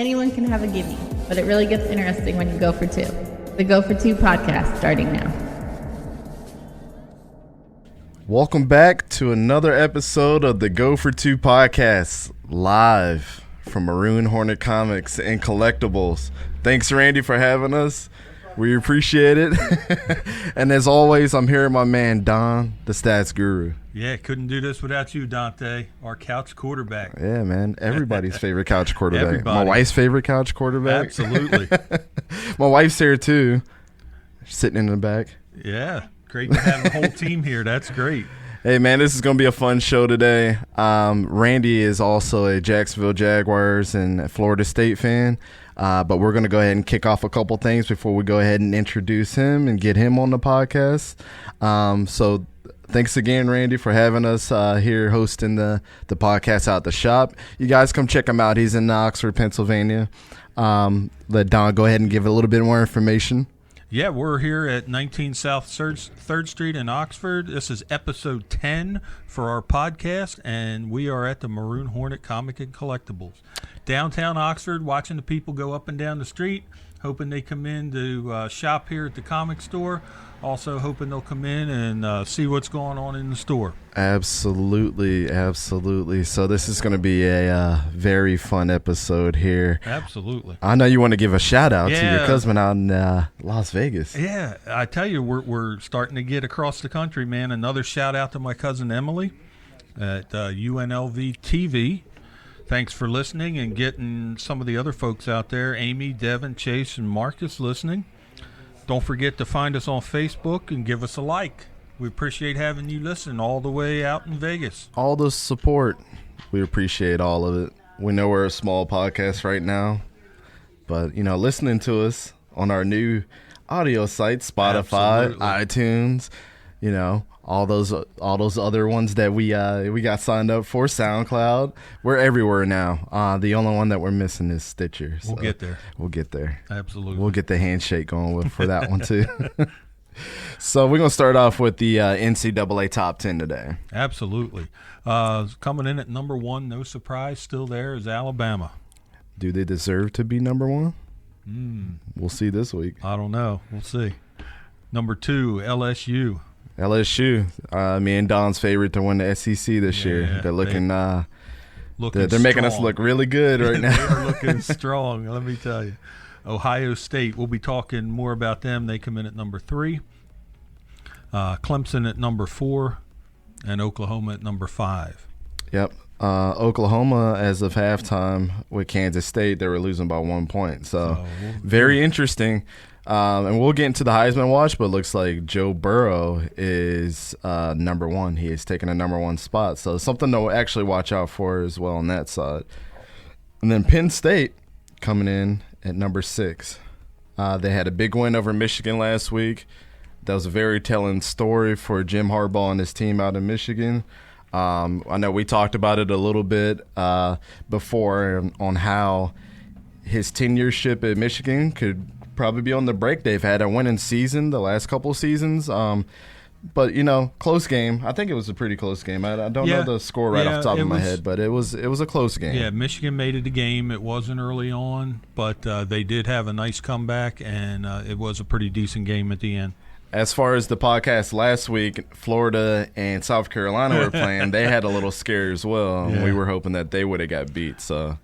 Anyone can have a gimme, but it really gets interesting when you go for two. The Go for Two podcast starting now. Welcome back to another episode of the Go for Two podcast, live from Maroon Hornet Comics and Collectibles. Thanks, Randy, for having us. We appreciate it. And as always, I'm here with my man, Don, the stats guru. Yeah, couldn't do this without you, Dante, our couch quarterback. Yeah, man. Everybody's favorite couch quarterback. Everybody. My wife's favorite couch quarterback. Absolutely. My wife's here, too. Sitting in the back. Yeah, great to have the whole team here. That's great. Hey, man, this is going to be a fun show today. Randy is also a Jacksonville Jaguars and Florida State fan. But we're going to go ahead and kick off a couple things before we go ahead and introduce him and get him on the podcast. So thanks again, Randy, for having us here hosting the podcast out the shop. You guys come check him out. He's in Oxford, Pennsylvania. Let Don go ahead and give a little bit more information. Yeah, we're here at 19 South 3rd Street in Oxford. This is episode 10 for our podcast, and we are at the Maroon Hornet Comic and Collectibles. Downtown Oxford, watching the people go up and down the street, hoping they come in to shop here at the comic store. Also hoping they'll come in and see what's going on in the store. Absolutely, absolutely. So this is going to be a very fun episode here. Absolutely. I know you want to give a shout out to your cousin out in Las Vegas. Yeah, I tell you, we're starting to get across the country, man. Another shout out to my cousin Emily at UNLV TV. Thanks for listening and getting some of the other folks out there, Amy, Devin, Chase, and Marcus listening. Don't forget to find us on Facebook and give us a like. We appreciate having you listen all the way out in Vegas. All the support. We appreciate all of it. We know we're a small podcast right now, but, you know, listening to us on our new audio sites, Spotify, Absolutely. iTunes, you know, all those other ones that we got signed up for, SoundCloud. We're everywhere now. The only one that we're missing is Stitcher. We'll get there. We'll get there. Absolutely. We'll get the handshake going for that one too. So we're going to start off with the NCAA top 10 today. Absolutely. Coming in at number 1, no surprise, still there is Alabama. Do they deserve to be number 1? We'll see this week. I don't know. We'll see. Number 2, LSU. LSU, me and Don's favorite to win the SEC this year. They're looking they're making us look really good right now. They're looking strong, let me tell you. Ohio State, we'll be talking more about them. They come in at number 3. Clemson at number 4, and Oklahoma at number 5. Yep. Oklahoma, as of halftime with Kansas State, they were losing by 1 point. So very interesting. And we'll get into the Heisman watch, but it looks like Joe Burrow is number 1. He is taking a number 1 spot. So something to actually watch out for as well on that side. And then Penn State coming in at number 6. They had a big win over Michigan last week. That was a very telling story for Jim Harbaugh and his team out in Michigan. I know we talked about it a little bit before on how his tenureship at Michigan could probably be on the break. They've had a winning season the last couple of seasons. But, you know, close game. I think it was a pretty close game. I don't know the score off the top of my head, but it was a close game. Yeah, Michigan made it a game. It wasn't early on, but they did have a nice comeback, and it was a pretty decent game at the end. As far as the podcast last week, Florida and South Carolina were playing. They had a little scare as well. Yeah. We were hoping that they would have got beat. So,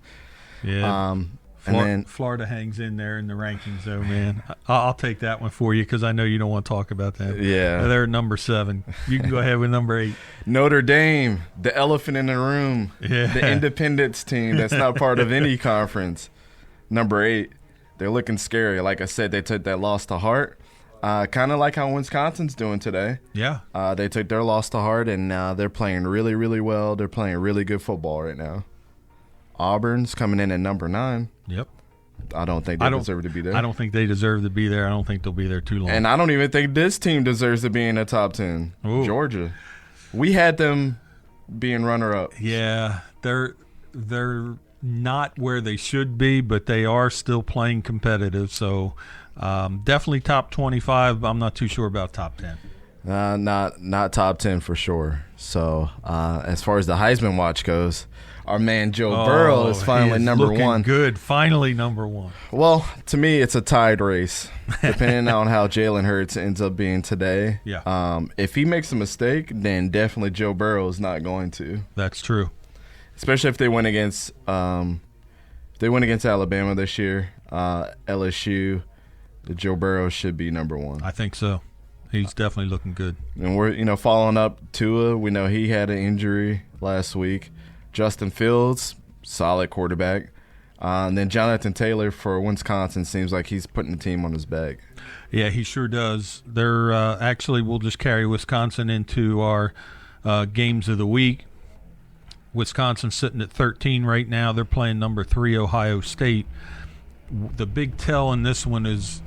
yeah. And then Florida hangs in there in the rankings, though, man. I'll take that one for you because I know you don't want to talk about that. Yeah. They're number 7. You can go ahead with number 8. Notre Dame, the elephant in the room, the independence team that's not part of any conference. Number 8, they're looking scary. Like I said, they took that loss to heart. Kind of like how Wisconsin's doing today. Yeah. They took their loss to heart, and they're playing really, really well. They're playing really good football right now. Auburn's coming in at number 9. Yep. I don't think they deserve to be there. I don't think they deserve to be there. I don't think they'll be there too long. And I don't even think this team deserves to be in the top 10. Ooh. Georgia. We had them being runner-up. Yeah. They're not where they should be, but they are still playing competitive. So definitely top 25. I'm not too sure about top 10. Not top 10 for sure. So as far as the Heisman watch goes, our man Joe Burrow is finally number one. Good, finally number one. Well, to me, it's a tied race, depending on how Jalen Hurts ends up being today. Yeah. If he makes a mistake, then definitely Joe Burrow is not going to. That's true. Especially if they win against Alabama this year, LSU. Joe Burrow should be number one. I think so. He's definitely looking good. And we're following up Tua. We know he had an injury last week. Justin Fields, solid quarterback. And then Jonathan Taylor for Wisconsin seems like he's putting the team on his back. Yeah, he sure does. They're actually, we'll just carry Wisconsin into our games of the week. Wisconsin's sitting at 13 right now. They're playing number 3 Ohio State. The big tell in this one is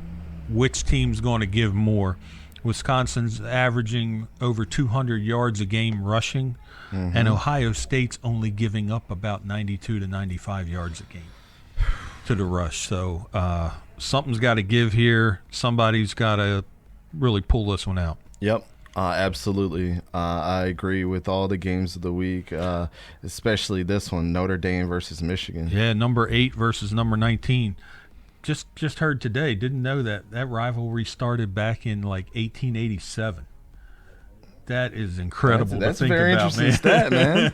which team's going to give more. Wisconsin's averaging over 200 yards a game rushing, and Ohio State's only giving up about 92 to 95 yards a game to the rush. So something's got to give here. Somebody's got to really pull this one out. Yep, absolutely. I agree with all the games of the week, especially this one, Notre Dame versus Michigan. Yeah, number 8 versus number 19. Just heard today, didn't know that rivalry started back in like 1887. That is incredible That's to think a very about, interesting man. stat, man.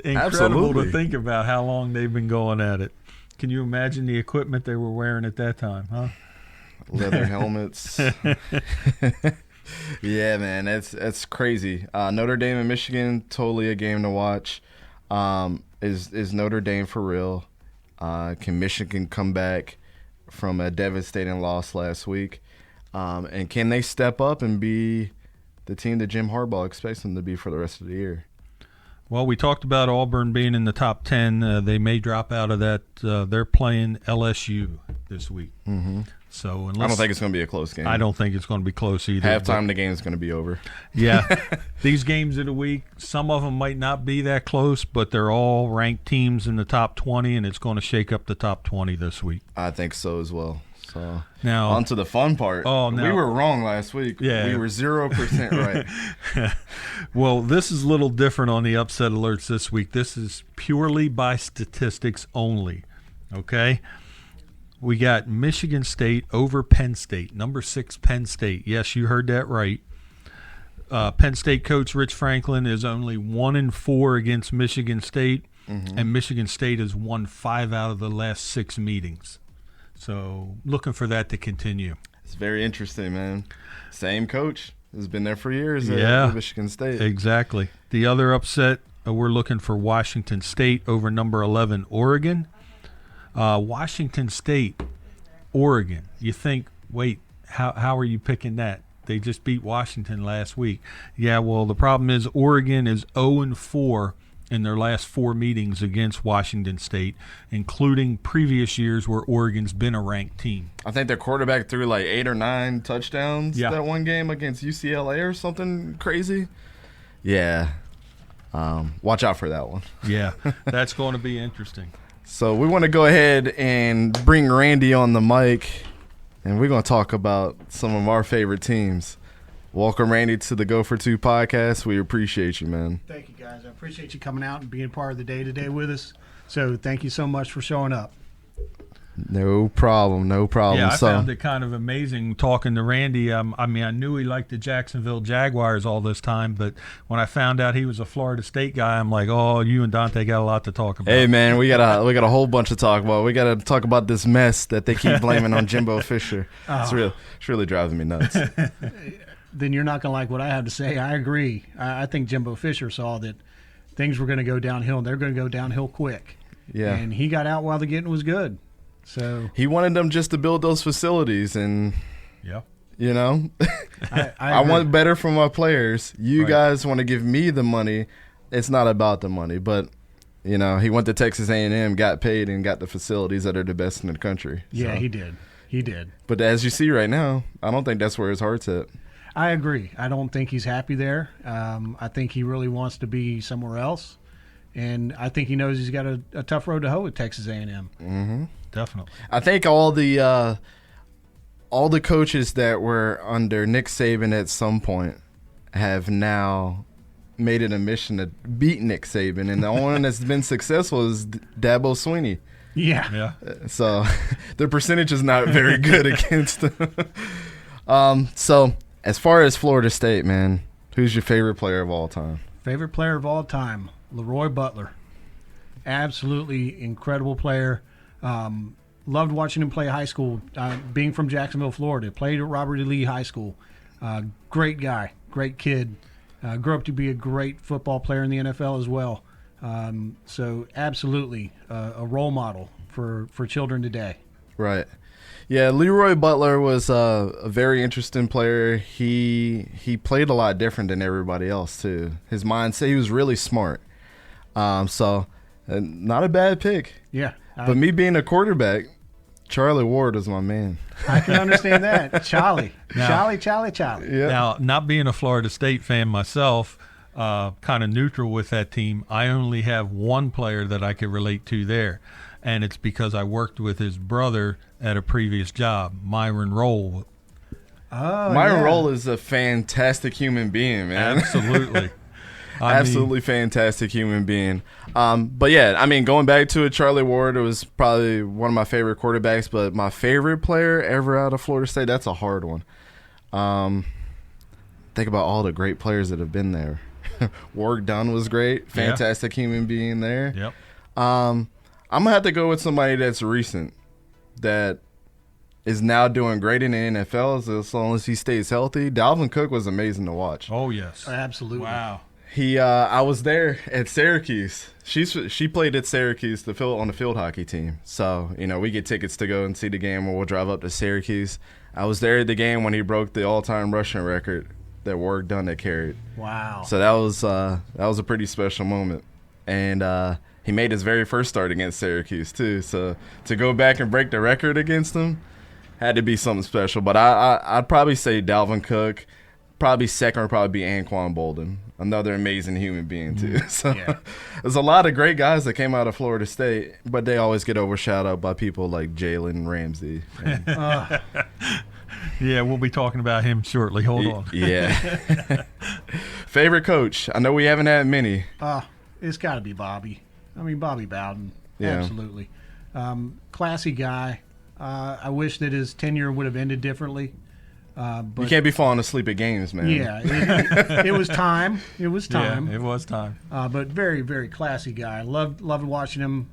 Incredible Absolutely. to think about how long they've been going at it. Can you imagine the equipment they were wearing at that time, huh? Leather helmets. Yeah, man, that's crazy. Notre Dame and Michigan, totally a game to watch. Is Notre Dame for real? Can Michigan come back from a devastating loss last week? And can they step up and be the team that Jim Harbaugh expects them to be for the rest of the year? Well, we talked about Auburn being in the top 10. They may drop out of that. They're playing LSU this week. Mm-hmm. So I don't think it's going to be a close game. I don't think it's going to be close either. Halftime, the game is going to be over. Yeah. These games of the week, some of them might not be that close, but they're all ranked teams in the top 20, and it's going to shake up the top 20 this week. I think so as well. So now on to the fun part. We were wrong last week. Yeah. We were 0% right. Well, this is a little different on the upset alerts this week. This is purely by statistics only, okay? We got Michigan State over Penn State, number 6 Penn State. Yes, you heard that right. Penn State coach Rich Franklin is only 1-4 against Michigan State, and Michigan State has won 5 out of the last 6 meetings. So looking for that to continue. It's very interesting, man. Same coach has been there for years Yeah, at Michigan State. Exactly. The other upset, we're looking for Washington State over number 11 Oregon. Washington State, Oregon. You think, wait, how are you picking that? They just beat Washington last week. Yeah, well, the problem is Oregon is 0-4 in their last 4 meetings against Washington State, including previous years where Oregon's been a ranked team. I think their quarterback threw like 8 or 9 touchdowns that one game against UCLA or something crazy. Yeah. Watch out for that one. Yeah, that's going to be interesting. So we want to go ahead and bring Randy on the mic, and we're going to talk about some of our favorite teams. Welcome, Randy, to the Go for Two podcast. We appreciate you, man. Thank you, guys. I appreciate you coming out and being part of the day-to-day with us. So thank you so much for showing up. No problem. Yeah, I found it kind of amazing talking to Randy. I mean, I knew he liked the Jacksonville Jaguars all this time, but when I found out he was a Florida State guy, I'm like, oh, you and Dante got a lot to talk about. Hey, man, we got a whole bunch to talk about. We got to talk about this mess that they keep blaming on Jimbo Fisher. It's really driving me nuts. Then you're not going to like what I have to say. I agree. I think Jimbo Fisher saw that things were going to go downhill, and they're going to go downhill quick. Yeah. And he got out while the getting was good. So he wanted them just to build those facilities, and you know, I want better for my players. You guys want to give me the money. It's not about the money, but you know, he went to Texas A&M, got paid, and got the facilities that are the best in the country. Yeah, so. He did. But as you see right now, I don't think that's where his heart's at. I agree. I don't think he's happy there. I think he really wants to be somewhere else, and I think he knows he's got a tough road to hoe with Texas A&M. Mm-hmm. Definitely. I think all the coaches that were under Nick Saban at some point have now made it a mission to beat Nick Saban, and the only one that's been successful is Dabo Swinney. Yeah. So the percentage is not very good against them. So as far as Florida State, man, who's your favorite player of all time? Favorite player of all time, Leroy Butler. Absolutely incredible player. Loved watching him play high school. Being from Jacksonville, Florida, played at Robert E. Lee High School. Great guy, great kid. Grew up to be a great football player in the NFL as well. So absolutely a role model for children today. Right. Yeah, Leroy Butler was a very interesting player. He played a lot different than everybody else too. His mindset, he was really smart. So not a bad pick. Yeah. But me being a quarterback, Charlie Ward was my man. I can understand that. Charlie. Now- Charlie. Yeah. Now, not being a Florida State fan myself, kind of neutral with that team, I only have one player that I could relate to there, and it's because I worked with his brother at a previous job, Myron Roll. Oh, Myron yeah. Roll is a fantastic human being, man. Absolutely. Absolutely fantastic human being. But yeah, I mean, going back to it, Charlie Ward was probably one of my favorite quarterbacks, but my favorite player ever out of Florida State, that's a hard one. Think about all the great players that have been there. Ward Dunn was great. Fantastic human being there. Yep. I'm going to have to go with somebody that's recent, that is now doing great in the NFL as long as he stays healthy. Dalvin Cook was amazing to watch. Oh, yes. Absolutely. Wow. I was there at Syracuse. She played at Syracuse on the field hockey team. So, we get tickets to go and see the game, or we'll drive up to Syracuse. I was there at the game when he broke the all-time rushing record that Ward Dunn had carried. Wow. So that was a pretty special moment. And he made his very first start against Syracuse too. So to go back and break the record against him had to be something special. But I'd probably say Dalvin Cook. Probably second would probably be Anquan Bolden, another amazing human being too. So there's a lot of great guys that came out of Florida State, but they always get overshadowed by people like Jalen Ramsey. Yeah, we'll be talking about him shortly. Hold on. Yeah. Favorite coach? I know we haven't had many. It's got to be Bobby. I mean, Bobby Bowden. Yeah. Absolutely. Classy guy. I wish that his tenure would have ended differently. But You can't be falling asleep at games, man. yeah, it was time. It was time. Yeah, it was time. But very, very classy guy. Loved watching him.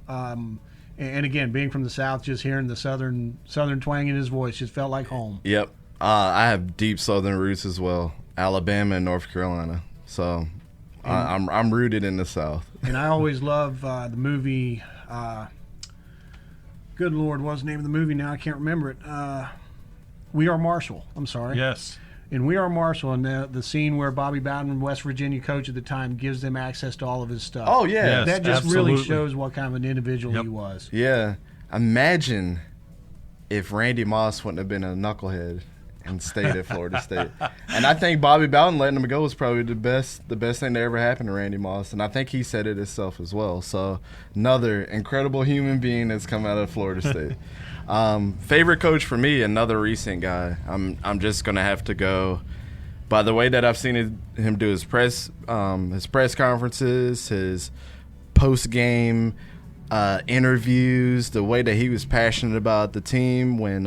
And again, being from the South, just hearing the southern twang in his voice just felt like home. Yep. I have deep Southern roots as well, Alabama and North Carolina. So I'm rooted in the South. And I always love the movie. Good Lord, what's the name of the movie now? I can't remember it. We Are Marshall. I'm sorry. Yes. In We Are Marshall, and the scene where Bobby Bowden, West Virginia coach at the time, gives them access to all of his stuff. Oh, yeah. Yes, That just absolutely. really shows what kind of an individual Yep. he was. Yeah. Imagine if Randy Moss wouldn't have been a knucklehead and stayed at Florida State. And I think Bobby Bowden letting him go was probably the best thing that ever happened to Randy Moss. And I think he said it himself as well. So another incredible human being that's come out of Florida State. Favorite coach for me, another recent guy. I'm just gonna have to go by the way that I've seen him do his press conferences, his post game interviews, the way that he was passionate about the team when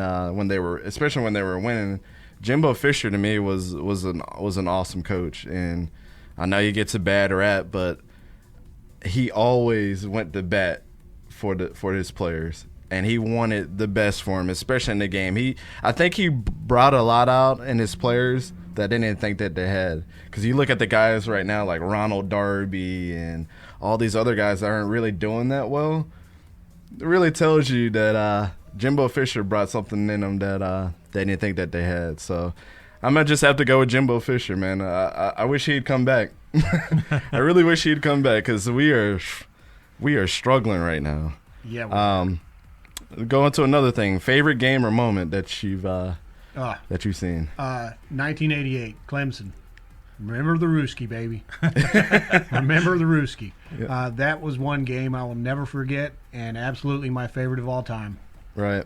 they were, especially when they were winning. Jimbo Fisher to me was an awesome coach, and I know he gets a bad rap, but he always went to bat for his players. And he wanted the best for him, especially in the game. I think he brought a lot out in his players that they didn't think that they had. Because you look at the guys right now like Ronald Darby and all these other guys that aren't really doing that well. It really tells you that Jimbo Fisher brought something in them that they didn't think that they had. So I'm going to just have to go with Jimbo Fisher, man. I wish he'd come back. I really wish he'd come back because we are struggling right now. Yeah. Go into another thing. Favorite game or moment that you've seen? 1988, Clemson. Remember the Rooski, baby. Remember the Rooski. Yeah. That was one game I will never forget, and absolutely my favorite of all time. Right.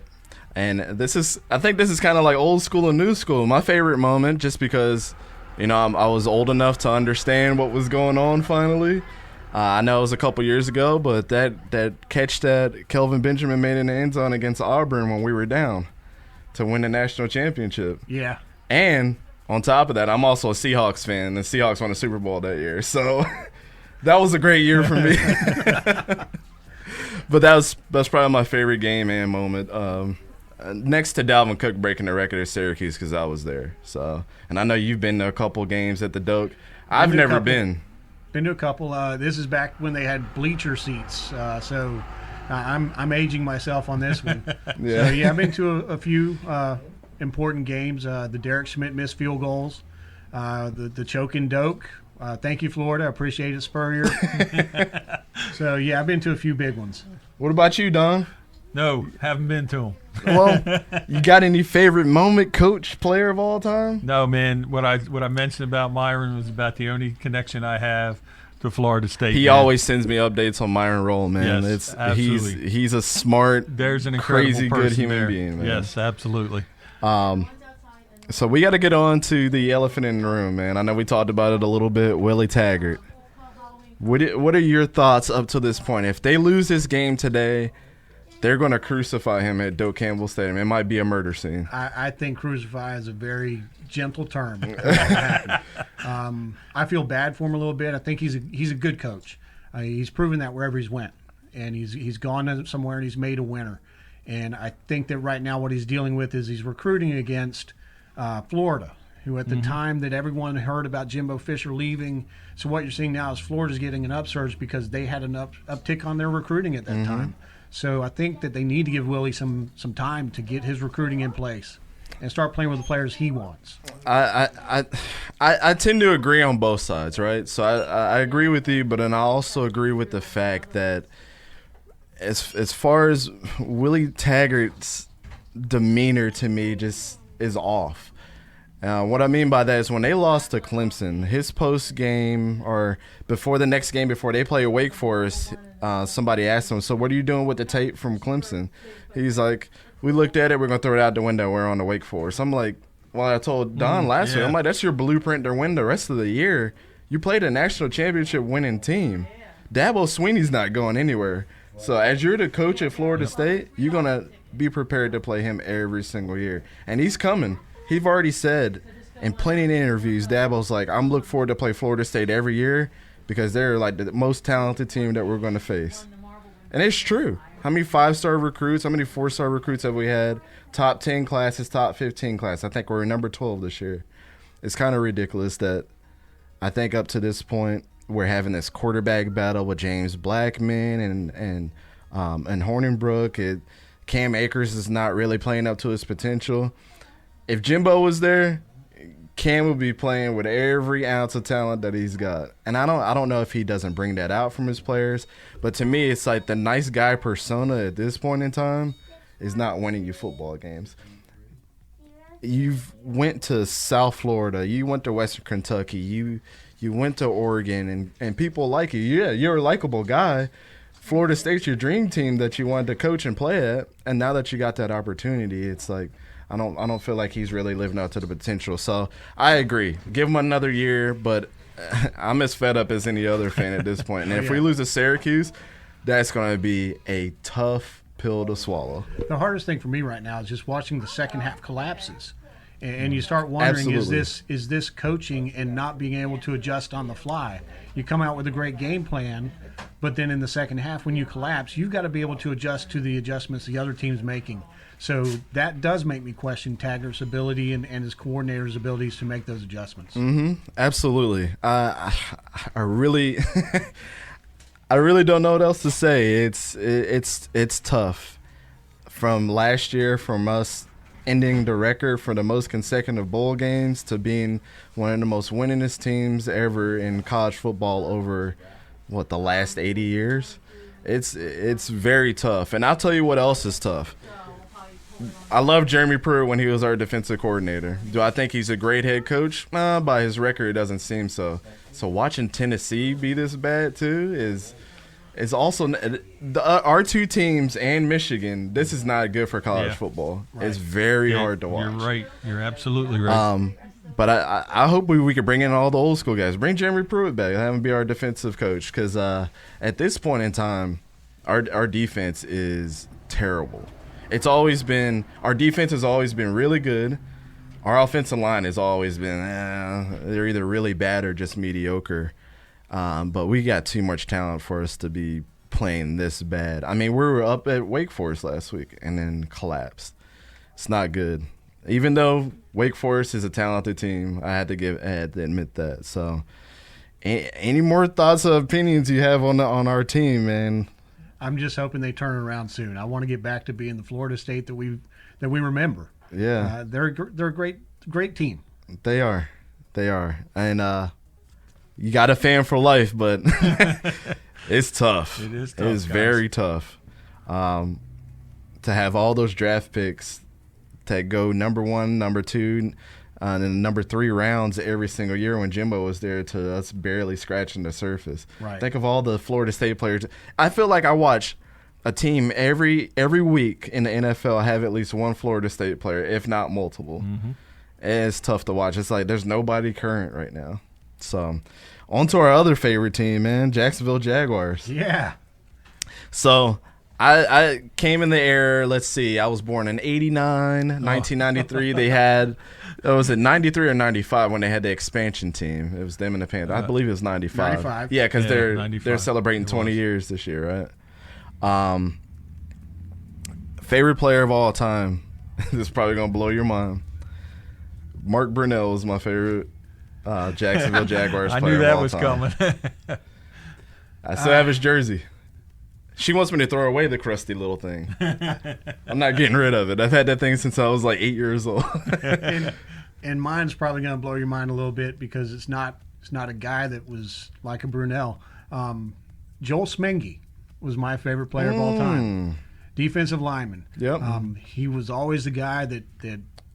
And I think this is kind of like old school and new school. My favorite moment, just because I was old enough to understand what was going on finally. I know it was a couple years ago, but that catch that Kelvin Benjamin made in the end zone against Auburn when we were down to win the national championship. Yeah. And on top of that, I'm also a Seahawks fan. The Seahawks won the Super Bowl that year. So that was a great year for me. But that's probably my favorite game and moment. Next to Dalvin Cook breaking the record at Syracuse because I was there. So, and I know you've been to a couple games at the Doak. I've never been. Been to a couple. This is back when they had bleacher seats. So I'm aging myself on this one. Yeah. So, yeah, I've been to a few important games. The Derek Schmidt missed field goals. The choking Doak. Thank you, Florida. I appreciate it, Spurrier. So, yeah, I've been to a few big ones. What about you, Don? No, haven't been to them. Well, you got any favorite moment, coach, player of all time? No, man. What I mentioned about Myron was about the only connection I have to Florida State. He always sends me updates on Myron Roll, man. Yes, absolutely. He's a smart, There's an incredible crazy person good human there. being, man. Yes, absolutely. So we got to get on to the elephant in the room, man. I know we talked about it a little bit. Willie Taggart. What are your thoughts up to this point? If they lose this game today, they're going to crucify him at Doak Campbell Stadium. It might be a murder scene. I think crucify is a very gentle term. I feel bad for him a little bit. I think he's a good coach. He's proven that wherever he's went, and he's gone somewhere and he's made a winner. And I think that right now what he's dealing with is he's recruiting against Florida, who at the time that everyone heard about Jimbo Fisher leaving. So what you're seeing now is Florida's getting an upsurge because they had an uptick on their recruiting at that time. So I think that they need to give Willie some time to get his recruiting in place and start playing with the players he wants. I tend to agree on both sides, right? So I agree with you, but then I also agree with the fact that as far as Willie Taggart's demeanor to me just is off. What I mean by that is when they lost to Clemson, his post game or before the next game, before they play Wake Forest, somebody asked him, "So what are you doing with the tape from Clemson?" He's like, "We looked at it. We're gonna throw it out the window. We're on the Wake Forest." I'm like, "Well, I told Don last week. I'm like, that's your blueprint to win the rest of the year. You played a national championship winning team. Dabo Swinney's not going anywhere. So as you're the coach at Florida State, you're gonna be prepared to play him every single year, and he's coming." He's already said in plenty of interviews, Dabo's like, I'm looking forward to play Florida State every year because they're like the most talented team that we're going to face. And it's true. How many 5-star recruits, how many 4-star recruits have we had? Top 10 classes, top 15 class. I think we're number 12 this year. It's kind of ridiculous that I think up to this point we're having this quarterback battle with James Blackman and Hornibrook. Cam Akers is not really playing up to his potential. If Jimbo was there, Cam would be playing with every ounce of talent that he's got. And I don't know if he doesn't bring that out from his players, but to me it's like the nice guy persona at this point in time is not winning you football games. You've went to South Florida, you went to Western Kentucky, you went to Oregon and people like you. Yeah, you're a likable guy. Florida State's your dream team that you wanted to coach and play at, and now that you got that opportunity, it's like I don't feel like he's really living up to the potential. So I agree. Give him another year, but I'm as fed up as any other fan at this point. And if we lose to Syracuse, that's going to be a tough pill to swallow. The hardest thing for me right now is just watching the second half collapses. And you start wondering, is this coaching and not being able to adjust on the fly? You come out with a great game plan, but then in the second half when you collapse, you've got to be able to adjust to the adjustments the other team's making. So that does make me question Taggart's ability and his coordinator's abilities to make those adjustments. Absolutely. I really I really don't know what else to say. It's tough. From last year, from us ending the record for the most consecutive bowl games to being one of the most winningest teams ever in college football over the last 80 years. It's very tough. And I'll tell you what else is tough. I love Jeremy Pruitt when he was our defensive coordinator. Do I think he's a great head coach? By his record, it doesn't seem so. So watching Tennessee be this bad too is also our two teams and Michigan. This is not good for college football. Right. It's very hard to watch. You're right. You're absolutely right. But I hope we could bring in all the old school guys. Bring Jeremy Pruitt back. Have him be our defensive coach. Because at this point in time, our defense is terrible. It's always been – our defense has always been really good. Our offensive line has always been they're either really bad or just mediocre. But we got too much talent for us to be playing this bad. I mean, we were up at Wake Forest last week and then collapsed. It's not good. Even though Wake Forest is a talented team, I had to admit that. So, any more thoughts or opinions you have on our team, man? I'm just hoping they turn it around soon. I want to get back to being the Florida State that we remember. Yeah, they're a great team. They are, and you got a fan for life, but it's tough. It is tough. It is very tough to have all those draft picks that go number 1, number 2, and then number 3 rounds every single year when Jimbo was there to us barely scratching the surface. Right. Think of all the Florida State players. I feel like I watch a team every week in the NFL have at least one Florida State player, if not multiple. Mm-hmm. It's tough to watch. It's like there's nobody current right now. So, on to our other favorite team, man, Jacksonville Jaguars. Yeah. So, I came in the era, let's see, I was born in 89, 1993. They had, was it 93 or 95 when they had the expansion team? It was them and the Panthers. I believe it was 95. 95. Yeah, because they're 95. celebrating 20 years this year, right? Favorite player of all time. This is probably going to blow your mind. Mark Brunell was my favorite Jacksonville Jaguars player. I knew that of all was time. coming. I still have his jersey. She wants me to throw away the crusty little thing. I'm not getting rid of it. I've had that thing since I was like 8 years old. and mine's probably going to blow your mind a little bit because it's not a guy that was like a Brunell. Joel Smengi was my favorite player of all time. Defensive lineman. Yep. He was always the guy that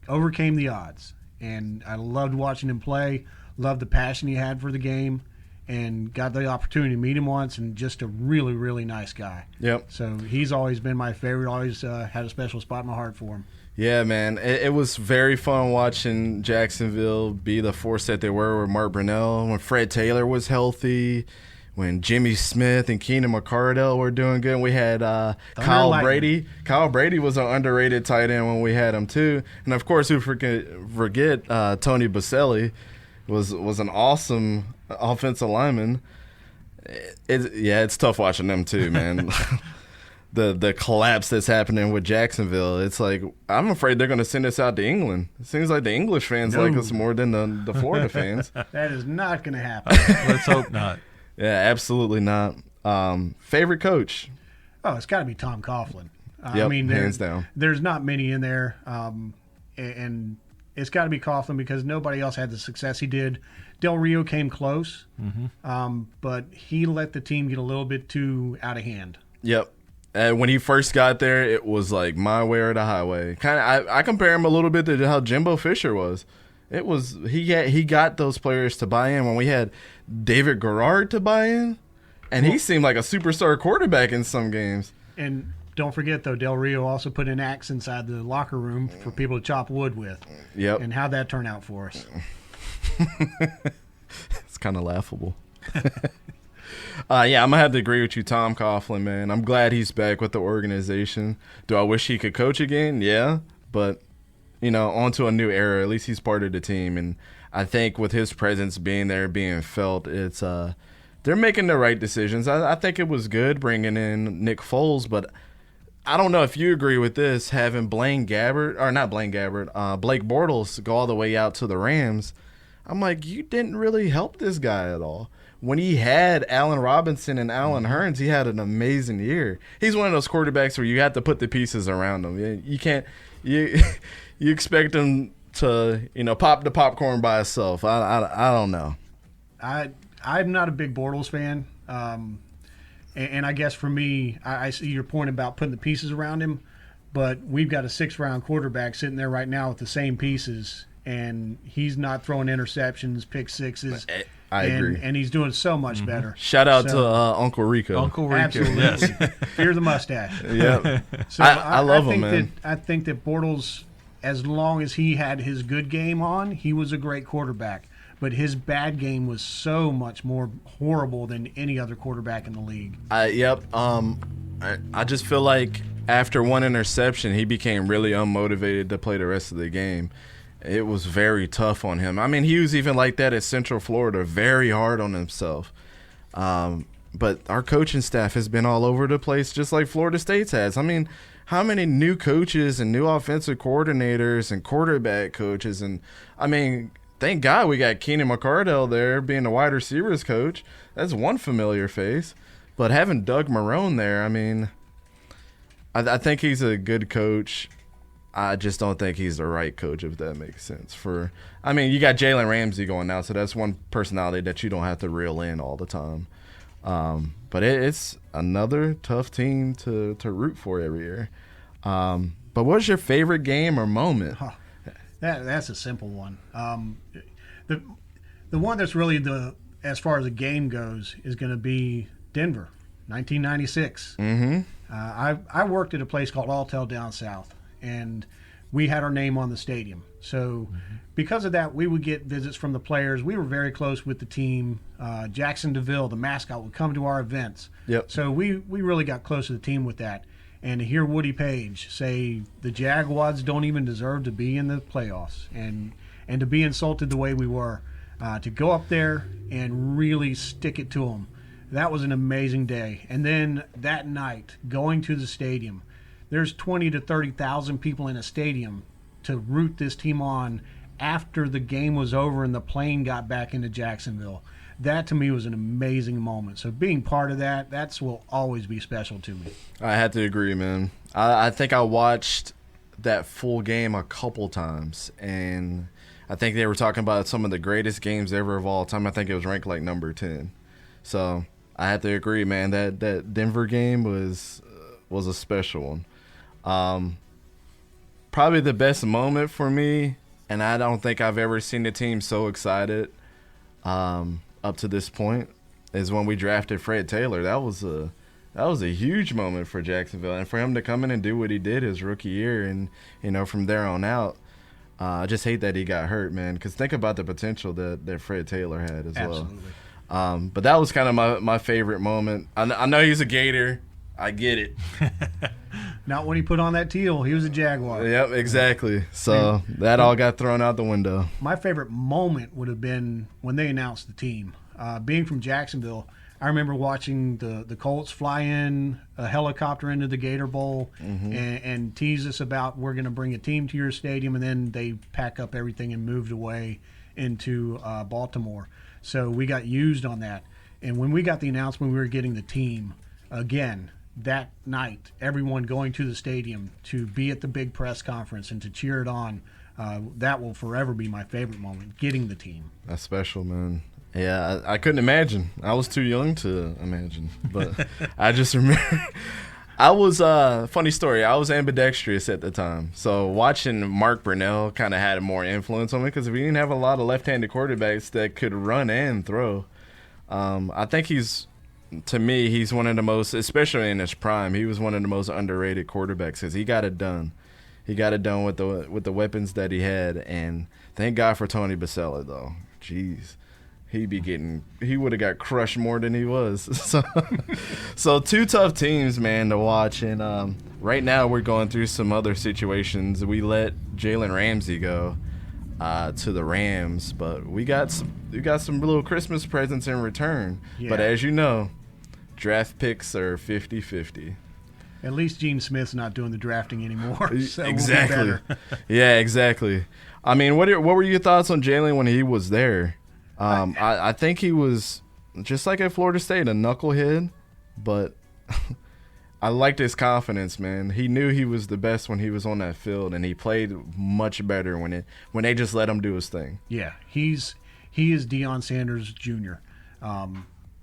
overcame the odds. And I loved watching him play, loved the passion he had for the game, and got the opportunity to meet him once, and just a really, really nice guy. Yep. So he's always been my favorite, always had a special spot in my heart for him. Yeah, man. It was very fun watching Jacksonville be the force that they were with Mark Brunell, when Fred Taylor was healthy, when Jimmy Smith and Keenan McCardell were doing good. We had Kyle Lightning. Brady. Kyle Brady was an underrated tight end when we had him too. And, of course, who forget Tony Boselli was an awesome offensive lineman. It's tough watching them too, man. The collapse that's happening with Jacksonville, it's like I'm afraid they're going to send us out to England. It seems like the English fans like us more than the Florida fans. That is not going to happen. Let's hope not. Yeah, absolutely not. Favorite coach? Oh, it's got to be Tom Coughlin. Yep, hands down. There's not many in there, and it's got to be Coughlin because nobody else had the success he did. Del Rio came close, but he let the team get a little bit too out of hand. Yep. When he first got there, it was like my way or the highway. Kind of, I compare him a little bit to how Jimbo Fisher was. It was he got those players to buy in when we had David Garrard to buy in, and he seemed like a superstar quarterback in some games. And don't forget, though, Del Rio also put an axe inside the locker room for people to chop wood with. Yep. And how'd that turn out for us? It's kind of laughable. Yeah, I'm going to have to agree with you, Tom Coughlin, man. I'm glad he's back with the organization. Do I wish he could coach again? Yeah, but, on to a new era. At least he's part of the team, and I think with his presence being there, being felt, it's they're making the right decisions. I think it was good bringing in Nick Foles, but I don't know if you agree with this, having Blake Bortles go all the way out to the Rams. I'm like, you didn't really help this guy at all. When he had Allen Robinson and Allen Hurns, he had an amazing year. He's one of those quarterbacks where you have to put the pieces around him. You can't you expect him to pop the popcorn by himself. I don't know. I'm not a big Bortles fan, and I guess for me, I see your point about putting the pieces around him, but we've got a 6th-round quarterback sitting there right now with the same pieces, and he's not throwing interceptions, pick sixes. I agree. And he's doing so much better. Shout out to Uncle Rico. Uncle Rico, Absolutely. yes. Fear the mustache. Yeah. So I love him, man. I think that Bortles as long as he had his good game on, he was a great quarterback. But his bad game was so much more horrible than any other quarterback in the league. Yep. I just feel like after one interception, he became really unmotivated to play the rest of the game. It was very tough on him. I mean, he was even like that at Central Florida, very hard on himself. But our coaching staff has been all over the place, just like Florida State's has. I mean, how many new coaches and new offensive coordinators and quarterback coaches? And, I mean, thank God we got Keenan McCardell there being the wide receivers coach. That's one familiar face. But having Doug Marrone there, I mean, I think he's a good coach. I just don't think he's the right coach, if that makes sense. I mean, you got Jalen Ramsey going now, so that's one personality that you don't have to reel in all the time. But it's another tough team to root for every year. But what's your favorite game or moment? That's a simple one. The one that's really as far as the game goes is going to be Denver, 1996. Mm-hmm. I worked at a place called Alltel down south, and we had our name on the stadium. So because of that, we would get visits from the players. We were very close with the team. Jackson DeVille, the mascot, would come to our events. Yep. So we really got close to the team with that. And to hear Woody Page say the Jaguars don't even deserve to be in the playoffs, and to be insulted the way we were, to go up there and really stick it to them, that was an amazing day. And then that night, going to the stadium, there's 20 to 30,000 people in a stadium to root this team on after the game was over and the plane got back into Jacksonville. That to me was an amazing moment. So being part of that will always be special to me. I had to agree, man. I think I watched that full game a couple times, and I think they were talking about some of the greatest games ever of all time. I think it was ranked like number 10. So I had to agree, man. That Denver game was a special one. Probably the best moment for me, and I don't think I've ever seen the team so excited up to this point, is when we drafted Fred Taylor. That was a huge moment for Jacksonville, and for him to come in and do what he did his rookie year, and from there on out. I just hate that he got hurt, man, because think about the potential that Fred Taylor had as Absolutely. well. But that was kind of my favorite moment. I know he's a Gator. I get it. Not when he put on that teal. He was a Jaguar. Yep, exactly. So that all got thrown out the window. My favorite moment would have been when they announced the team. Being from Jacksonville, I remember watching the Colts fly in a helicopter into the Gator Bowl and tease us about, we're going to bring a team to your stadium, and then they pack up everything and moved away into Baltimore. So we got used on that. And when we got the announcement we were getting the team, again, that night, everyone going to the stadium to be at the big press conference and to cheer it on, that will forever be my favorite moment, getting the team. That's special, man. Yeah, I couldn't imagine. I was too young to imagine. But I just remember I was funny story. I was ambidextrous at the time. So watching Mark Brunell kind of had more influence on me because we didn't have a lot of left-handed quarterbacks that could run and throw. I think to me, he's one of the most, especially in his prime, he was one of the most underrated quarterbacks because he got it done. He got it done with the weapons that he had, and thank God for Tony Bassella, though. Jeez. He would have got crushed more than he was. So two tough teams, man, to watch. And right now we're going through some other situations. We let Jalen Ramsey go to the Rams, but we got some little Christmas presents in return. Yeah. But as you know, draft picks are 50-50. At least Gene Smith's not doing the drafting anymore. So Exactly. We'll be better. Yeah, exactly. I mean, what were your thoughts on Jalen when he was there? I think he was, just like at Florida State, a knucklehead, but I liked his confidence, man. He knew he was the best when he was on that field, and he played much better when they just let him do his thing. Yeah, he is Deion Sanders Jr.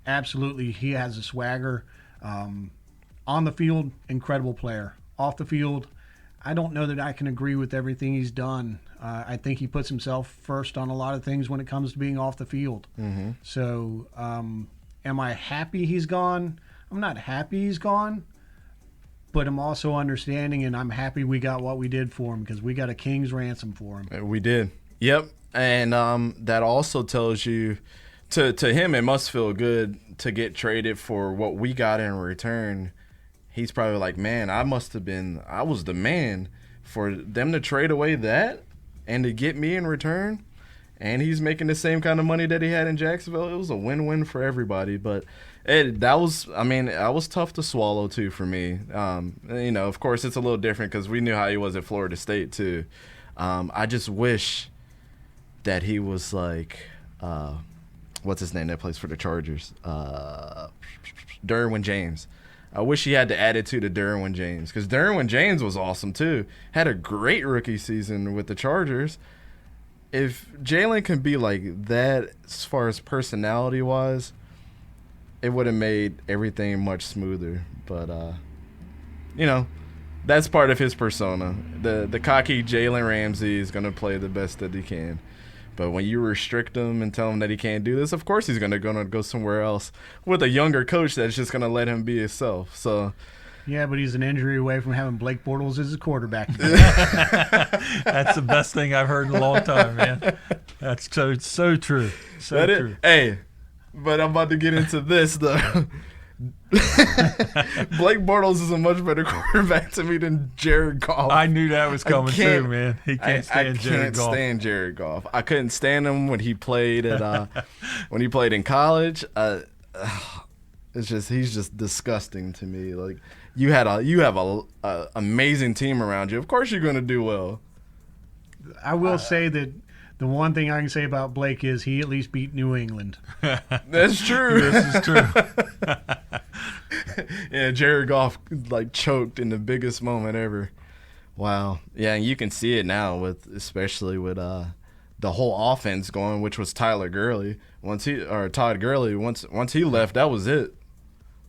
Absolutely, he has a swagger. On the field, incredible player. Off the field, I don't know that I can agree with everything he's done. I think he puts himself first on a lot of things when it comes to being off the field. Mm-hmm. So am I happy he's gone? I'm not happy he's gone, but I'm also understanding, and I'm happy we got what we did for him because we got a king's ransom for him. We did. Yep. And that also tells you, to him, it must feel good to get traded for what we got in return. He's probably like, man, I was the man for them to trade away that and to get me in return. And he's making the same kind of money that he had in Jacksonville. It was a win-win for everybody. But that was tough to swallow, too, for me. Of course, it's a little different because we knew how he was at Florida State, too. I just wish that he was like, what's his name that plays for the Chargers? Derwin James. I wish he had the attitude of Derwin James because Derwin James was awesome, too. Had a great rookie season with the Chargers. If Jalen can be like that as far as personality-wise, it would have made everything much smoother. But, that's part of his persona. The cocky Jalen Ramsey is going to play the best that he can. But when you restrict him and tell him that he can't do this, of course he's going to go somewhere else with a younger coach that's just going to let him be himself. So, yeah, but he's an injury away from having Blake Bortles as his quarterback. That's the best thing I've heard in a long time, man. That's so true. So true. Hey, but I'm about to get into this, though. Blake Bortles is a much better quarterback to me than Jared Goff. I knew that was coming too, man. He can't stand Jared Goff. I can't stand Jared Goff. I couldn't stand him when he played at when he played in college. It's just he's just disgusting to me. Like you have a amazing team around you. Of course you're going to do well. I will say that the one thing I can say about Blake is he at least beat New England. That's true. This is true. Yeah, Jared Goff like choked in the biggest moment ever. Wow. Yeah, and you can see it now especially with the whole offense going, which was Todd Gurley. Once he left, that was it.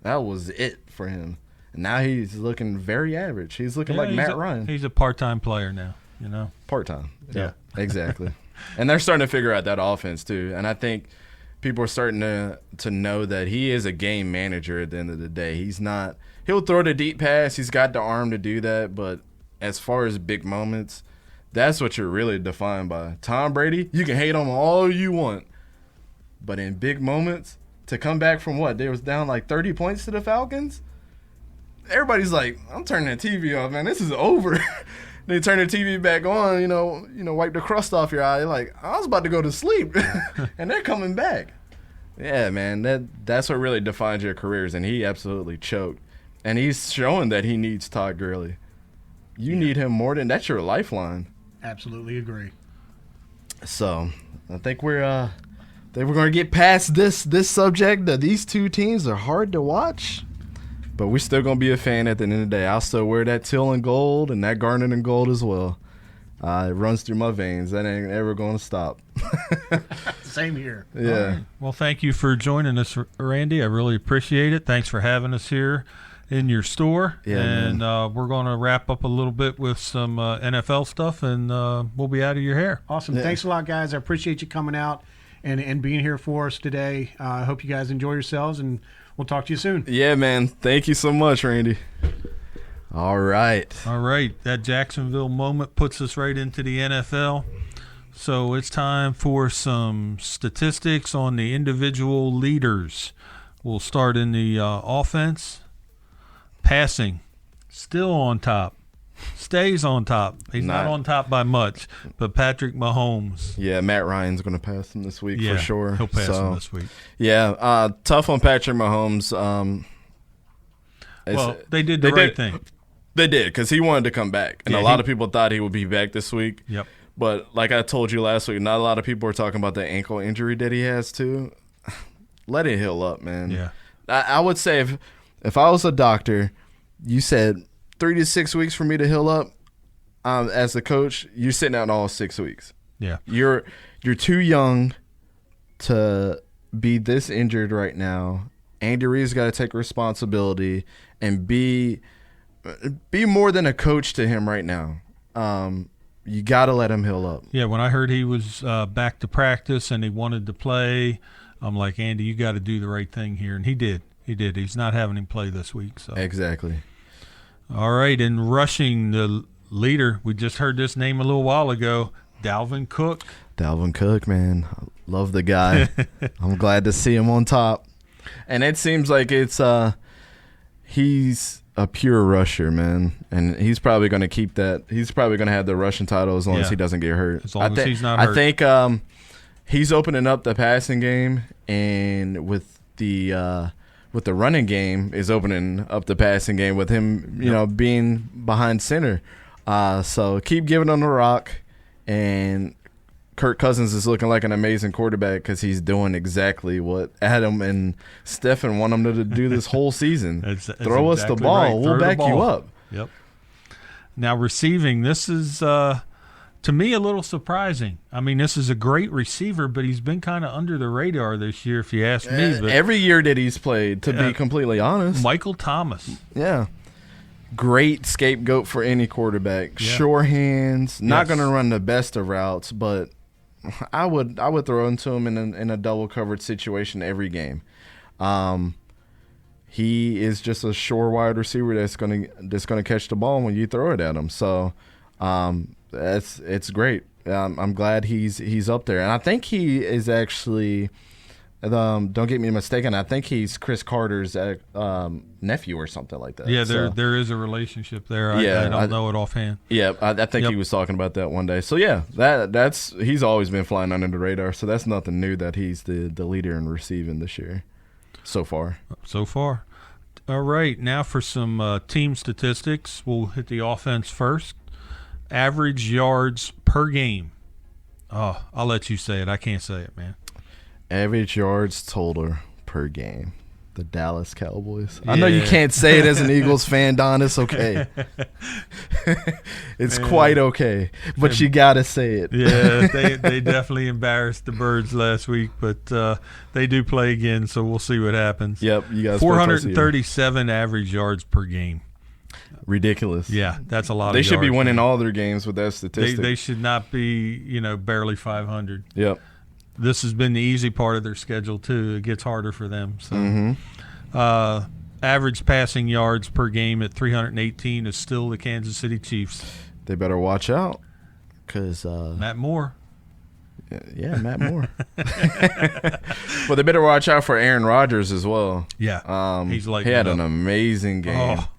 That was it for him. And now he's looking very average. He's looking like Matt Ryan. He's a part-time player now, Part-time. Yeah. Exactly. And they're starting to figure out that offense too. And I think people are starting to know that he is a game manager at the end of the day. He'll throw the deep pass. He's got the arm to do that. But as far as big moments, that's what you're really defined by. Tom Brady, you can hate on him all you want. But in big moments, to come back from what? They was down like 30 points to the Falcons? Everybody's like, I'm turning the TV off, man. This is over. They turn the TV back on, wipe the crust off your eye. You're like, I was about to go to sleep, and they're coming back. Yeah, man, that's what really defines your careers, and he absolutely choked. And he's showing that he needs Todd Gurley. You need him more than that's your lifeline. Absolutely agree. So I think we're going to get past this subject. That these two teams are hard to watch. But we're still going to be a fan at the end of the day. I'll still wear that teal and gold and that garnet and gold as well. It runs through my veins. That ain't ever going to stop. Same here. Yeah. Right. Well, thank you for joining us, Randy. I really appreciate it. Thanks for having us here in your store. Yeah, and we're going to wrap up a little bit with some NFL stuff, and we'll be out of your hair. Awesome. Yeah. Thanks a lot, guys. I appreciate you coming out and being here for us today. I hope you guys enjoy yourselves, and we'll talk to you soon. Yeah, man. Thank you so much, Randy. All right. That Jacksonville moment puts us right into the NFL. So it's time for some statistics on the individual leaders. We'll start in the offense. Passing, still on top. Stays on top. He's not on top by much, but Patrick Mahomes. Yeah, Matt Ryan's going to pass him this week for sure. He'll pass him this week. Yeah, tough on Patrick Mahomes. Well, they did the right thing. They did, because he wanted to come back. And a lot of people thought he would be back this week. Yep. But like I told you last week, not a lot of people are talking about the ankle injury that he has too. Let it heal up, man. Yeah. I would say if I was a doctor, you said 3 to 6 weeks for me to heal up. As the coach, you're sitting out all 6 weeks. Yeah. You're too young to be this injured right now. Andy Reid's got to take responsibility and be more than a coach to him right now. You got to let him heal up. Yeah, when I heard he was back to practice and he wanted to play, I'm like, Andy, you got to do the right thing here. And he did. He's not having him play this week. So Exactly. All right, and rushing the leader, we just heard this name a little while ago, Dalvin Cook. Dalvin Cook, man. I love the guy. I'm glad to see him on top. And it seems like he's a pure rusher, man. And he's probably going to keep that. He's probably going to have the rushing title as long as he doesn't get hurt. As long as he's not hurt. I think he's opening up the passing game, and with the running game is opening up the passing game with him, being behind center. So keep giving him the rock, and Kirk Cousins is looking like an amazing quarterback because he's doing exactly what Adam and Stephen want him to do this whole season. That's Throw us the ball. Right. We'll back you up. Yep. Now receiving, this is to me a little surprising. I mean, this is a great receiver, but he's been kind of under the radar this year, if you ask me. But every year that he's played, to be completely honest. Michael Thomas. Yeah. Great scapegoat for any quarterback. Yeah. Sure hands. Not going to run the best of routes, but I would throw into him in a double covered situation every game. He is just a sure wide receiver that's gonna catch the ball when you throw it at him. So it's great. I'm glad he's up there, and I think he is actually. Don't get me mistaken. I think he's Chris Carter's nephew or something like that. Yeah, there is a relationship there. I don't know it offhand. Yeah, I think he was talking about that one day. So yeah, that's he's always been flying under the radar. So that's nothing new that he's the leader in receiving this year, so far. All right, now for some team statistics. We'll hit the offense first. Average yards per game. Oh, I'll let you say it. I can't say it, man. Average yards total per game. The Dallas Cowboys. Yeah. I know you can't say it as an Eagles fan, Don. It's okay. It's quite okay. But you got to say it. Yeah, they definitely embarrassed the Birds last week, but they do play again, so we'll see what happens. Yep. You guys 437 average yards per game. Ridiculous. Yeah, that's a lot of yards. They should be winning man. All their games with that statistic. They should not be, barely 500. Yep. This has been the easy part of their schedule, too. It gets harder for them. So, average passing yards per game at 318 is still the Kansas City Chiefs. They better watch out because Matt Moore. Yeah, Matt Moore. Well, they better watch out for Aaron Rodgers as well. Yeah, he had an amazing game. Oh.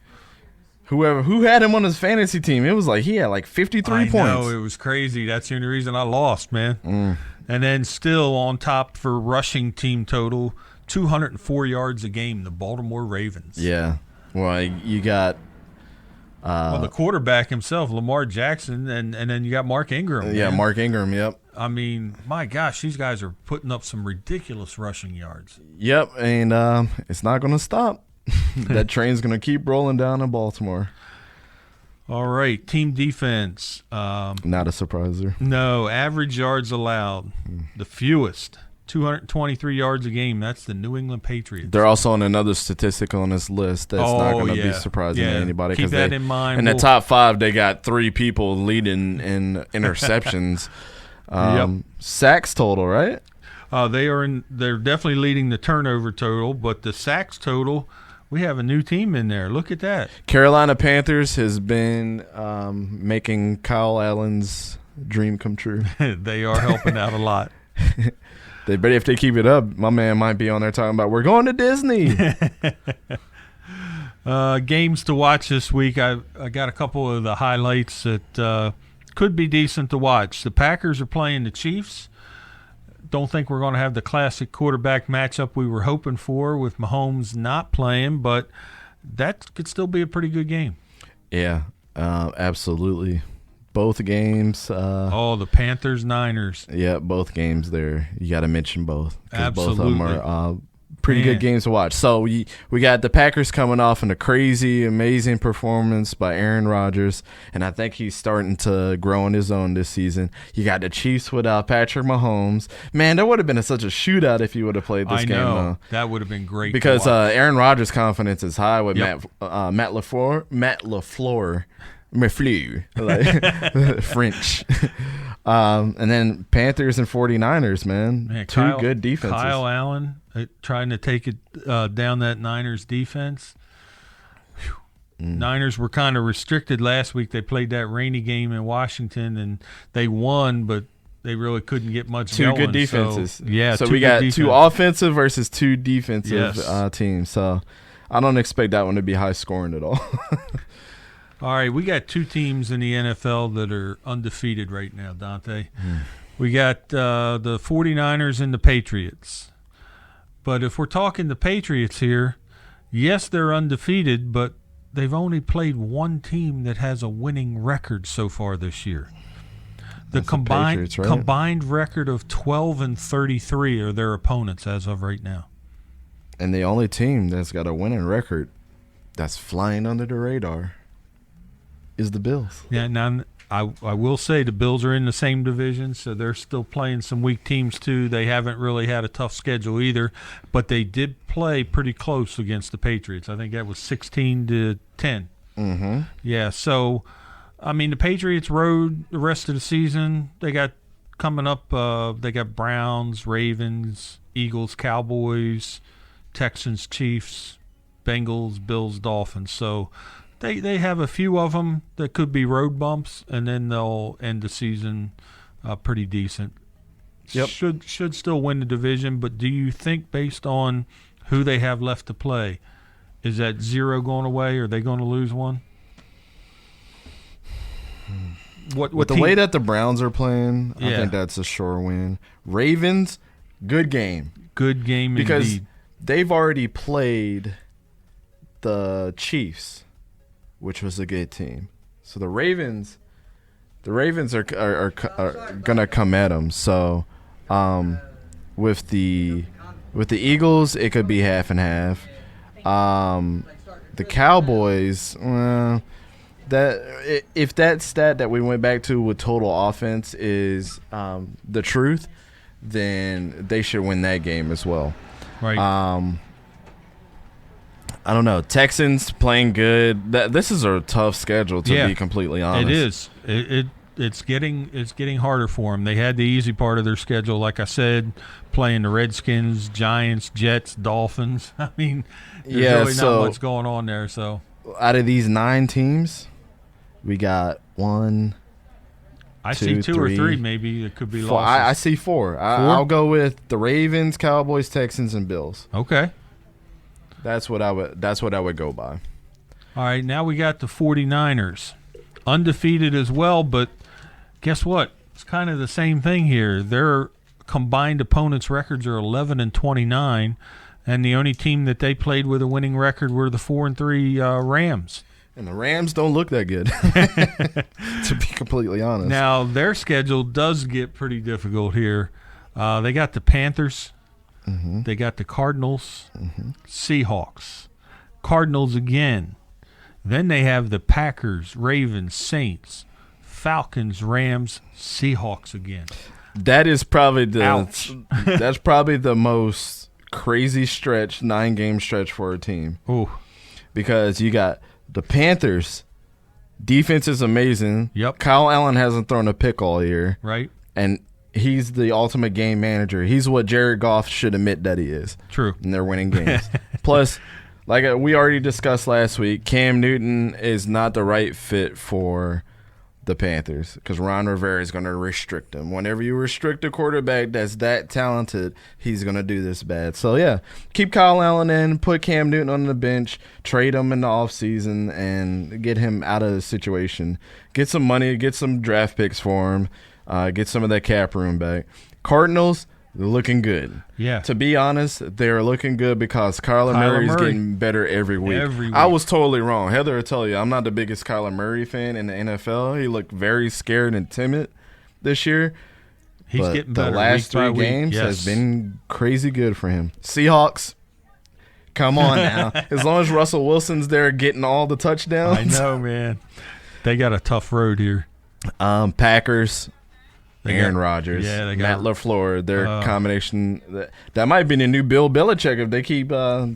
Who had him on his fantasy team? It was like he had like 53 points. I know, it was crazy. That's the only reason I lost, man. And then still on top for rushing team total, 204 yards a game, the Baltimore Ravens. Yeah. Well, you got the quarterback himself, Lamar Jackson, and then you got Mark Ingram. Yeah, man. Mark Ingram, yep. I mean, my gosh, these guys are putting up some ridiculous rushing yards. Yep, and it's not going to stop. That train's going to keep rolling down in Baltimore. All right, team defense. Not a surpriser. No, average yards allowed, the fewest, 223 yards a game. That's the New England Patriots. They're also on another statistic on this list that's not going to be surprising to anybody. Keep that in mind. In the top 5, they got 3 people leading in interceptions. Sacks total, right? They're definitely leading the turnover total, but the sacks total. We have a new team in there. Look at that. Carolina Panthers has been making Kyle Allen's dream come true. They are helping out a lot. If they keep it up, my man might be on there talking about we're going to Disney. Games to watch this week. I got a couple of the highlights that could be decent to watch. The Packers are playing the Chiefs. Don't think we're going to have the classic quarterback matchup we were hoping for with Mahomes not playing, but that could still be a pretty good game. Yeah, absolutely. Both games. The Panthers-Niners. Yeah, both games there. You got to mention both. Absolutely. Both of them are pretty good games to watch. So we got the Packers coming off in a crazy, amazing performance by Aaron Rodgers, and I think he's starting to grow on his own this season. You got the Chiefs without Patrick Mahomes. Man, that would have been such a shootout if you would have played this game. I know. That would have been great because Aaron Rodgers' confidence is high with Matt LaFleur, like French. And then Panthers and 49ers, man. Two good defenses. Kyle Allen trying to take it down that Niners defense. Whew. Niners were kind of restricted last week. They played that rainy game in Washington, and they won, but they really couldn't get much going. Two good defenses. So we got two offensive versus two defensive teams. So I don't expect that one to be high scoring at all. All right, we got two teams in the NFL that are undefeated right now, Dante. We got the 49ers and the Patriots. But if we're talking the Patriots here, yes, they're undefeated, but they've only played one team that has a winning record so far this year. The combined record of 12-33 are their opponents as of right now. And the only team that's got a winning record that's flying under the radar is the Bills. Yeah, now I will say the Bills are in the same division, so they're still playing some weak teams too. They haven't really had a tough schedule either, but they did play pretty close against the Patriots. I think that was 16-10. Mm-hmm. Yeah, so I mean, the Patriots rode the rest of the season. They got coming up, they got Browns, Ravens, Eagles, Cowboys, Texans, Chiefs, Bengals, Bills, Dolphins. So they have a few of them that could be road bumps, and then they'll end the season pretty decent. Yep. Should still win the division, but do you think based on who they have left to play, is that 0 going away, or are they going to lose one? With the way that the Browns are playing, I think that's a sure win. Ravens, good game. Good game because indeed. They've already played the Chiefs, which was a good team. So the Ravens are gonna come at them. So with the Eagles, it could be half and half. The Cowboys. That if that stat that we went back to with total offense is the truth, then they should win that game as well. Right. I don't know. Texans playing good. This is a tough schedule to be completely honest. It is. It's getting harder for them. They had the easy part of their schedule, like I said, playing the Redskins, Giants, Jets, Dolphins. I mean, there's really not much going on there. So out of these 9 teams, we got 1. I see 2 or 3 maybe. It could be lost. I see 4. I'll go with the Ravens, Cowboys, Texans, and Bills. Okay. That's what I would go by. All right, now we got the 49ers. Undefeated as well, but guess what? It's kind of the same thing here. Their combined opponents' records are 11-29, and the only team that they played with a winning record were the 4-3 Rams. And the Rams don't look that good, to be completely honest. Now, their schedule does get pretty difficult here. They got the Panthers. Mm-hmm. They got the Cardinals, mm-hmm. Seahawks, Cardinals again. Then they have the Packers, Ravens, Saints, Falcons, Rams, Seahawks again. That is probably that's probably the most crazy stretch, 9-game stretch for a team. Ooh. Because you got the Panthers, defense is amazing. Yep. Kyle Allen hasn't thrown a pick all year. Right. And he's the ultimate game manager. He's what Jared Goff should admit that he is. True. And they're winning games. Plus, like we already discussed last week, Cam Newton is not the right fit for the Panthers because Ron Rivera is going to restrict him. Whenever you restrict a quarterback that's that talented, he's going to do this bad. So, yeah, keep Kyle Allen in, put Cam Newton on the bench, trade him in the offseason, and get him out of the situation. Get some money, get some draft picks for him, get some of that cap room back. Cardinals, they're looking good. Yeah. To be honest, they're looking good because Kyler Murray's getting better every week. I was totally wrong. Heather will tell you, I'm not the biggest Kyler Murray fan in the NFL. He looked very scared and timid this year. He's getting better. The last 3 games has been crazy good for him. Seahawks, come on now. As long as Russell Wilson's there getting all the touchdowns. I know, man. They got a tough road here. Packers. Aaron Rodgers, Matt LaFleur, their combination that might be the new Bill Belichick if they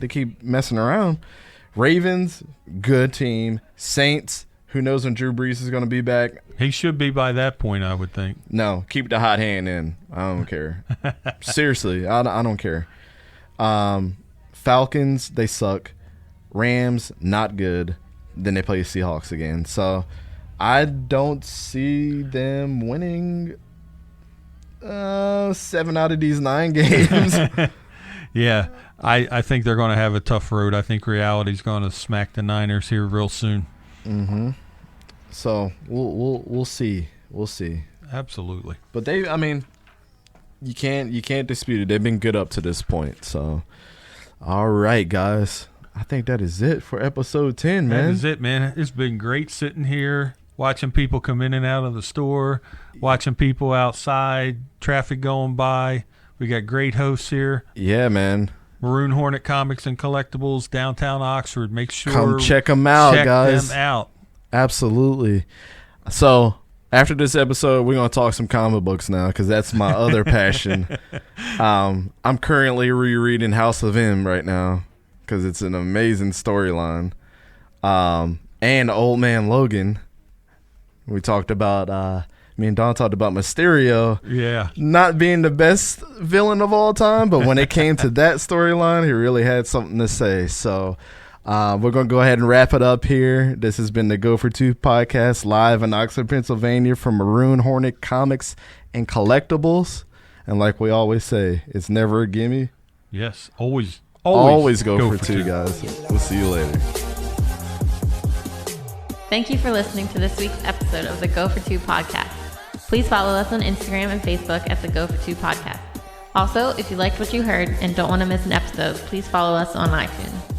keep messing around. Ravens, good team. Saints, who knows when Drew Brees is going to be back? He should be by that point, I would think. No, keep the hot hand in. I don't care. Seriously, I don't care. Falcons, they suck. Rams, not good. then they play the Seahawks again. So I don't see them winning 7 out of these 9 games. Yeah, I think they're going to have a tough road. I think reality's going to smack the Niners here real soon. Mm-hmm. So we'll see. We'll see. Absolutely. But you can't dispute it. They've been good up to this point. So, all right, guys. I think that is it for episode 10, man. That is it, man. It's been great sitting here, watching people come in and out of the store, watching people outside, traffic going by. We got great hosts here. Yeah, man. Maroon Hornet Comics and Collectibles, downtown Oxford. Make sure come check them out, guys. Check them out. Absolutely. So after this episode, we're gonna talk some comic books now because that's my other passion. I'm currently rereading House of M right now because it's an amazing storyline. And Old Man Logan. We talked about. Me and Don talked about Mysterio not being the best villain of all time, but when it came to that storyline, he really had something to say. So we're going to go ahead and wrap it up here. This has been the Go for Two podcast live in Oxford, Pennsylvania from Maroon Hornet Comics and Collectibles. And like we always say, it's never a gimme. Yes, always go for two, guys. We'll see you later. Thank you for listening to this week's episode of the Go for Two podcast. Please follow us on Instagram and Facebook at the Go for Two podcast. Also, if you liked what you heard and don't want to miss an episode, please follow us on iTunes.